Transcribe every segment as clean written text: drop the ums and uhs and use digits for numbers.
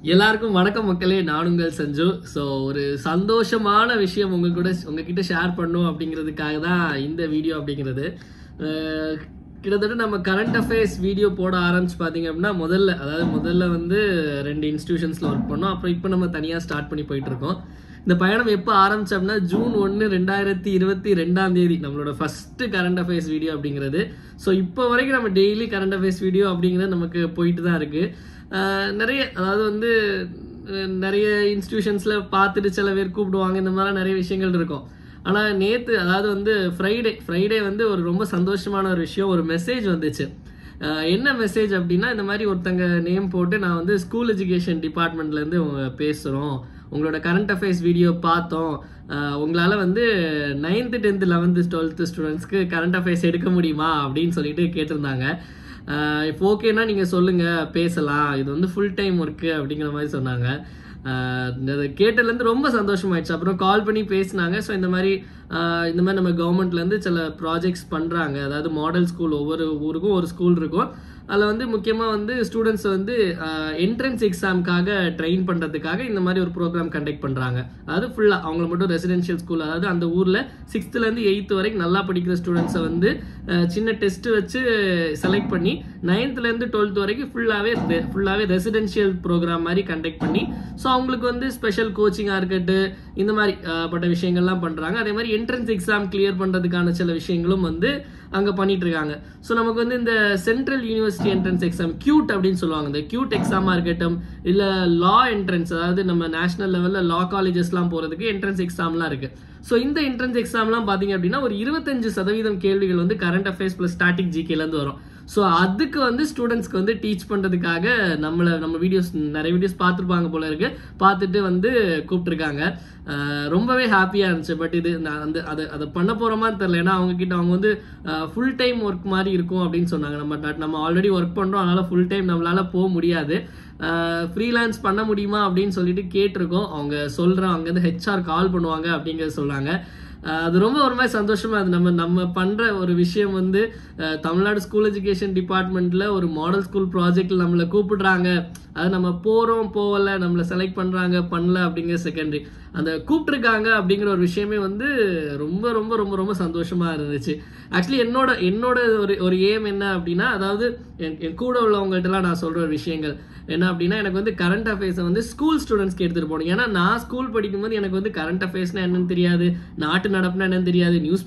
எல்லாருக்கும் வணக்கம் மக்களே, நான் உங்கள் சஞ்சு. ஸோ ஒரு சந்தோஷமான விஷயம் உங்ககிட்ட ஷேர் பண்ணும் அப்படிங்கிறதுக்காக தான் இந்த வீடியோ அப்படிங்கிறது. கிட்டத்தட்ட நம்ம கரண்ட் அஃபேர்ஸ் வீடியோ போட ஆரம்பிச்சு பார்த்தீங்க அப்படின்னா முதல்ல வந்து 2 இன்ஸ்டிடியூஷன்ஸில் ஒர்க் பண்ணோம். அப்புறம் இப்போ நம்ம தனியாக ஸ்டார்ட் பண்ணி போயிட்டு இருக்கோம். இந்த பயணம் எப்போ ஆரம்பிச்சு அப்படின்னா ஜூன் 1, 2022 நம்மளோட ஃபர்ஸ்ட் கரண்ட் அஃபேர்ஸ் வீடியோ அப்படிங்கிறது. ஸோ இப்போ வரைக்கும் நம்ம டெய்லி கரண்ட் அஃபேர்ஸ் வீடியோ அப்படிங்கிறது நமக்கு போயிட்டு தான் இருக்கு. நிறைய இன்ஸ்டிடியூஷன்ஸ்ல பார்த்துட்டு சில பேர் கூப்பிடுவாங்க, இந்த மாதிரி நிறைய விஷயங்கள் இருக்கும். ஆனால் நேற்று ஃப்ரைடே வந்து ஒரு ரொம்ப சந்தோஷமான ஒரு விஷயம், ஒரு மெசேஜ் வந்துச்சு. என்ன மெசேஜ் அப்படின்னா, இந்த மாதிரி ஒருத்தங்க நேம் போட்டு நான் வந்து ஸ்கூல் எஜுகேஷன் டிபார்ட்மெண்ட்லேருந்து பேசுகிறோம், உங்களோட கரண்ட் அஃபேர்ஸ் வீடியோ பார்த்தோம், உங்களால் வந்து 9th 10th 11th 12th ஸ்டூடெண்ட்ஸ்க்கு கரண்ட் அஃபேர்ஸ் எடுக்க முடியுமா அப்படின்னு சொல்லிட்டு கேட்டிருந்தாங்க. இப்போ ஓகேனா நீங்கள் சொல்லுங்கள், பேசலாம், இது வந்து ஃபுல் டைம் ஒர்க்கு அப்படிங்கிற மாதிரி சொன்னாங்க. கேட்டதுலேருந்து ரொம்ப சந்தோஷமாயிடுச்சு. அப்புறம் கால் பண்ணி பேசினாங்க. ஸோ இந்த மாதிரி நம்ம கவர்மெண்ட்லேருந்து சில ப்ராஜெக்ட்ஸ் பண்ணுறாங்க. அதாவது மாடல் ஸ்கூல், ஒவ்வொரு ஊருக்கும் ஒரு ஸ்கூல் இருக்கும். அதில் வந்து முக்கியமாக வந்து ஸ்டூடெண்ட்ஸ் வந்து என்ட்ரன்ஸ் எக்ஸாமுக்காக ட்ரெயின் பண்ணுறதுக்காக இந்த மாதிரி ஒரு ப்ரோக்ராம் கண்டக்ட் பண்ணுறாங்க. அதாவது ஃபுல்லாக அவங்கள மட்டும் ரெசிடென்ஷியல் ஸ்கூல், அதாவது அந்த ஊரில் 6th to 8th வரைக்கும் நல்லா படிக்கிற ஸ்டூடெண்ட்ஸை வந்து சின்ன டெஸ்ட்டு வச்சு செலக்ட் பண்ணி 9th to 12th வரைக்கும் ஃபுல்லாகவே ரெசிடென்ஷியல் ப்ரோக்ராம் மாதிரி கண்டக்ட் பண்ணி, ஸோ அவங்களுக்கு வந்து ஸ்பெஷல் கோச்சிங்காக இருக்கட்டும், இந்த மாதிரி பட்ட விஷயங்கள்லாம் பண்ணுறாங்க. அதே மாதிரி என்ட்ரன்ஸ் எக்ஸாம் கிளியர் பண்ணுறதுக்கான சில விஷயங்களும் வந்து அங்கே பண்ணிட்டு இருக்காங்க. ஸோ நமக்கு வந்து இந்த central university entrance exam cute அப்படின்னு சொல்லுவாங்க. இந்த கியூட் எக்ஸாமாக இருக்கட்டும், இல்லை லா என்ட்ரன்ஸ், அதாவது நம்ம நேஷனல் லெவலில் லா காலேஜஸ்லாம் போகிறதுக்கு என்ட்ரன்ஸ் எக்ஸாம்லாம் இருக்குது. ஸோ இந்த என்ட்ரன்ஸ் எக்ஸாம்லாம் பார்த்தீங்க அப்படின்னா ஒரு 25% கேள்விகள் வந்து கரண்ட் அஃபேர்ஸ் ப்ளஸ் ஸ்டாட்டிக் ஜிகேலேருந்து வரும். ஸோ அதுக்கு வந்து ஸ்டூடெண்ட்ஸ்க்கு வந்து டீச் பண்ணுறதுக்காக நம்ம நிறைய வீடியோஸ் பார்த்துருப்பாங்க போல இருக்கு, பார்த்துட்டு வந்து கூப்பிட்டுருக்காங்க. ரொம்பவே ஹாப்பியாக இருந்துச்சு. பட் இது அதை பண்ண போகிற மாதிரி தெரில. ஏன்னா அவங்க வந்து ஃபுல் டைம் ஒர்க் மாதிரி இருக்கும் அப்படின்னு சொன்னாங்க. நம்ம ஆல்ரெடி ஒர்க் பண்ணுறோம், அதனால் ஃபுல் டைம் நம்மளால் போக முடியாது, ஃப்ரீலான்ஸ் பண்ண முடியுமா அப்படின்னு சொல்லிட்டு கேட்டிருக்கோம். அவங்க சொல்கிறோம், அங்கேருந்து ஹெச்ஆர் கால் பண்ணுவாங்க அப்படிங்கிறத சொன்னாங்க. அது ரொம்ப ஒரு மாதிரி சந்தோஷமா. அது நம்ம பண்ற ஒரு விஷயம் வந்து தமிழ்நாடு ஸ்கூல் எஜுகேஷன் டிபார்ட்மெண்ட்ல ஒரு மாடல் ஸ்கூல் ப்ராஜெக்ட்ல நம்மளை கூப்பிடுறாங்க. அது நம்ம போகல, நம்மளை செலக்ட் பண்றாங்க பண்ணல அப்படிங்கிற செகண்டரி, அந்த கூப்பிட்டுருக்காங்க அப்படிங்கிற ஒரு விஷயமே வந்து ரொம்ப ரொம்ப ரொம்ப ரொம்ப சந்தோஷமா இருந்துச்சு. ஆக்சுவலி என்னோட ஒரு ஏம் என்ன அப்படின்னா, அதாவது என் கூட உள்ளவங்கள்ட்டலாம் நான் சொல்ற ஒரு விஷயங்கள் என்ன அப்படின்னா, எனக்கு வந்து கரண்ட் அஃபேர்ஸை வந்து ஸ்கூல் ஸ்டூடெண்ட்ஸ்க்கு எடுத்துகிட்டு போகணும். ஏன்னா நான் ஸ்கூல் படிக்கும்போது எனக்கு வந்து கரண்ட் அஃபேர்ஸ்னா என்னன்னு தெரியாது, நாட்டு நடப்புனா என்னன்னு தெரியாது, நியூஸ்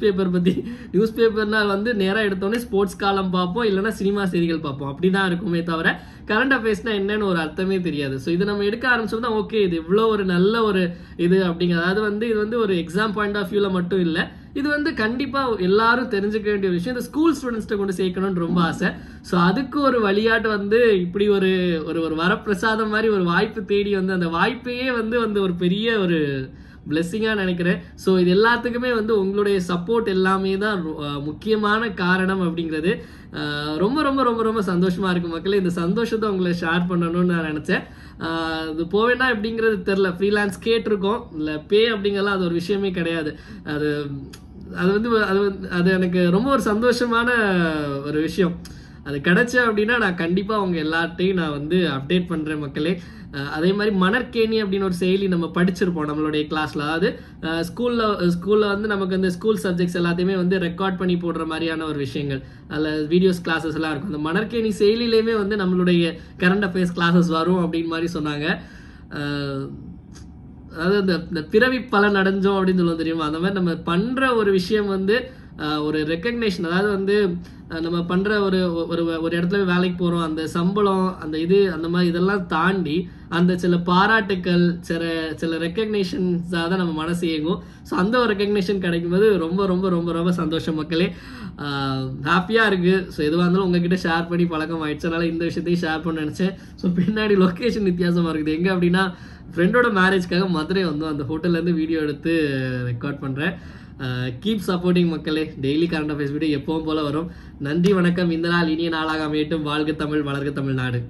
பேப்பர்னா வந்து நேராக எடுத்தோடனே ஸ்போர்ட்ஸ் காலம் பார்ப்போம், இல்லைனா சினிமா செய்திகள் பார்ப்போம், அப்படிதான் இருக்குமே தவிர கரண்ட் அஃபேர்ஸ்னா என்னன்னு ஒரு அர்த்தமே தெரியாது. ஸோ இதை நம்ம எடுக்க ஆரம்பிச்சோம்னா ஓகே, இது இவ்வளோ ஒரு நல்ல ஒரு இது அப்படிங்கிறது. அதாவது வந்து இது வந்து ஒரு எக்ஸாம் பாயிண்ட் ஆஃப் வியூவில் மட்டும் இல்லை, இது வந்து கண்டிப்பாக எல்லாரும் தெரிஞ்சுக்க வேண்டிய விஷயம். இந்த ஸ்கூல் ஸ்டூடெண்ட்ஸ்ட்டை கொண்டு சேர்க்கணும்னு ரொம்ப ஆசை. ஸோ அதுக்கு ஒரு வழியாட்டு வந்து இப்படி ஒரு வரப்பிரசாதம் மாதிரி ஒரு வாய்ப்பு தேடி வந்து, அந்த வாய்ப்பையே வந்து ஒரு பெரிய ஒரு பிளெஸ்ஸிங்காக நினைக்கிறேன். ஸோ இது எல்லாத்துக்குமே வந்து உங்களுடைய சப்போர்ட் எல்லாமே தான் முக்கியமான காரணம் அப்படிங்கிறது. ரொம்ப ரொம்ப ரொம்ப ரொம்ப சந்தோஷமா இருக்கு மக்களே. இந்த சந்தோஷத்தை உங்களை ஷேர் பண்ணணும்னு நான் நினைச்சேன். இது போவேன்னா எப்படிங்கிறது தெரில, ஃப்ரீலான்ஸ் கேட்டிருக்கோம், இல்லை பே அப்படிங்கிறலாம் அது ஒரு விஷயமே கிடையாது. அது எனக்கு ரொம்ப ஒரு சந்தோஷமான ஒரு விஷயம். அது கிடைச்ச அப்படின்னா நான் கண்டிப்பாக அவங்க எல்லார்ட்டையும் நான் வந்து அப்டேட் பண்ணுறேன் மக்களே. அதே மாதிரி மணற்கேணி அப்படின்னு ஒரு செயலி நம்ம படிச்சிருப்போம் நம்மளுடைய கிளாஸில். அதாவது ஸ்கூலில் வந்து நமக்கு இந்த ஸ்கூல் சப்ஜெக்ட்ஸ் எல்லாத்தையுமே வந்து ரெக்கார்ட் பண்ணி போடுற மாதிரியான ஒரு விஷயங்கள், அதில் வீடியோஸ் கிளாஸஸ் எல்லாம் இருக்கும். அந்த மணற்கேணி செயலிலேயுமே வந்து நம்மளுடைய கரண்ட் அஃபேர்ஸ் கிளாஸஸ் வரும் அப்படின்னு மாதிரி சொன்னாங்க. அதாவது இந்த பிறவி பலன் அடைஞ்சோம் அப்படின்னு சொல்லுவோம் தெரியுமா, அந்த மாதிரி நம்ம பண்ணுற ஒரு விஷயம் வந்து ஒரு ரெக்கக்னேஷன். அதாவது வந்து நம்ம பண்ணுற ஒரு இடத்துல வேலைக்கு போகிறோம், அந்த சம்பளம், அந்த மாதிரி இதெல்லாம் தாண்டி அந்த சில பாராட்டுக்கள், சில ரெக்கக்னேஷன்ஸாக தான் நம்ம மனசு இயங்கும். ஸோ அந்த ஒரு ரெக்கக்னேஷன் கிடைக்கும்போது ரொம்ப ரொம்ப ரொம்ப ரொம்ப சந்தோஷம் மக்களே. ஹாப்பியாக இருக்குது. ஸோ எதுவாக இருந்தாலும் உங்ககிட்ட ஷேர் பண்ணி பழக்கம் ஆயிடுச்சு, அதனால் இந்த விஷயத்தையும் ஷேர் பண்ண நினச்சேன். ஸோ பின்னாடி லொக்கேஷன் வித்தியாசமாக இருக்குது. எங்கே அப்படின்னா, ஃப்ரெண்டோட மேரேஜ்க்காக மதுரை வந்தோம், அந்த ஹோட்டல்லேருந்து வீடியோ எடுத்து ரெக்கார்ட் பண்ணுறேன். கீப் சப்போர்ட்டிங் மக்களே. டெய்லி கரண்ட் அஃபேர்ஸ் வீடியோ எப்பவும் போல வரும். நன்றி, வணக்கம். இந்த நாள் இனிய நாளாக அமையட்டும். வாழ்க தமிழ், வளர்க தமிழ்நாடு.